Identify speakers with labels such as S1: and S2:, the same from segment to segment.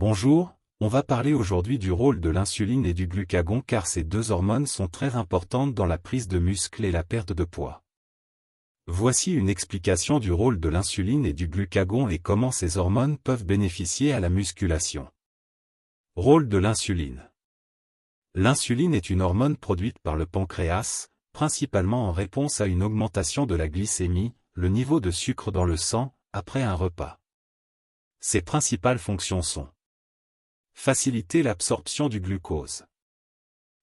S1: Bonjour, on va parler aujourd'hui du rôle de l'insuline et du glucagon car ces deux hormones sont très importantes dans la prise de muscle et la perte de poids. Voici une explication du rôle de l'insuline et du glucagon et comment ces hormones peuvent bénéficier à la musculation. Rôle de l'insuline. L'insuline est une hormone produite par le pancréas, principalement en réponse à une augmentation de la glycémie, le niveau de sucre dans le sang, après un repas. Ses principales fonctions sont faciliter l'absorption du glucose.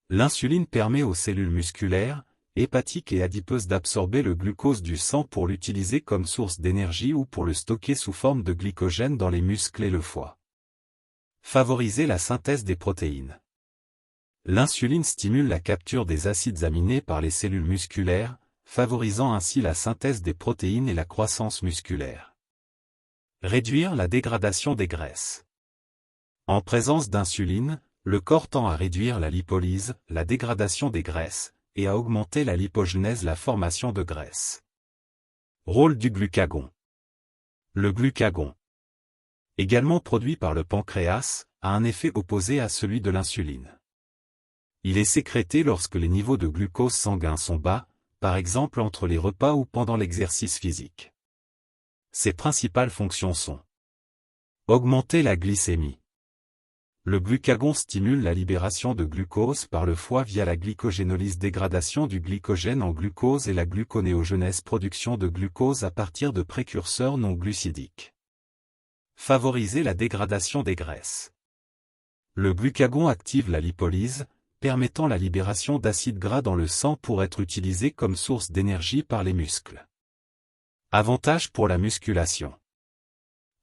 S1: L'insuline permet aux cellules musculaires, hépatiques et adipeuses d'absorber le glucose du sang pour l'utiliser comme source d'énergie ou pour le stocker sous forme de glycogène dans les muscles et le foie. Favoriser la synthèse des protéines. L'insuline stimule la capture des acides aminés par les cellules musculaires, favorisant ainsi la synthèse des protéines et la croissance musculaire. Réduire la dégradation des graisses. En présence d'insuline, le corps tend à réduire la lipolyse, la dégradation des graisses, et à augmenter la lipogenèse, la formation de graisse. Rôle du glucagon. Le glucagon, également produit par le pancréas, a un effet opposé à celui de l'insuline. Il est sécrété lorsque les niveaux de glucose sanguin sont bas, par exemple entre les repas ou pendant l'exercice physique. Ses principales fonctions sont augmenter la glycémie. Le glucagon stimule la libération de glucose par le foie via la glycogénolyse, dégradation du glycogène en glucose et la gluconéogenèse, production de glucose à partir de précurseurs non glucidiques. Favoriser la dégradation des graisses. Le glucagon active la lipolyse, permettant la libération d'acides gras dans le sang pour être utilisé comme source d'énergie par les muscles. Avantages pour la musculation.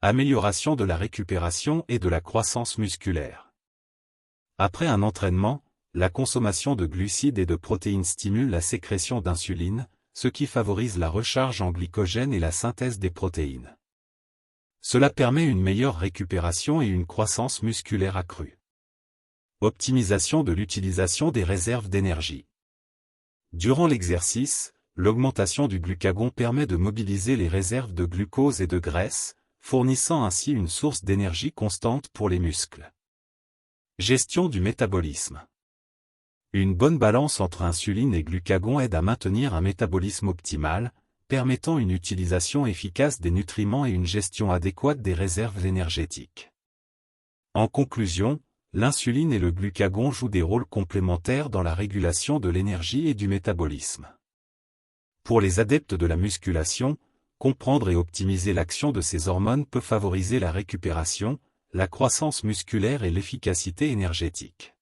S1: Amélioration de la récupération et de la croissance musculaire. Après un entraînement, la consommation de glucides et de protéines stimule la sécrétion d'insuline, ce qui favorise la recharge en glycogène et la synthèse des protéines. Cela permet une meilleure récupération et une croissance musculaire accrue. Optimisation de l'utilisation des réserves d'énergie. Durant l'exercice, l'augmentation du glucagon permet de mobiliser les réserves de glucose et de graisse, fournissant ainsi une source d'énergie constante pour les muscles. Gestion du métabolisme. Une bonne balance entre insuline et glucagon aide à maintenir un métabolisme optimal, permettant une utilisation efficace des nutriments et une gestion adéquate des réserves énergétiques. En conclusion, l'insuline et le glucagon jouent des rôles complémentaires dans la régulation de l'énergie et du métabolisme. Pour les adeptes de la musculation, comprendre et optimiser l'action de ces hormones peut favoriser la récupération, la croissance musculaire et l'efficacité énergétique.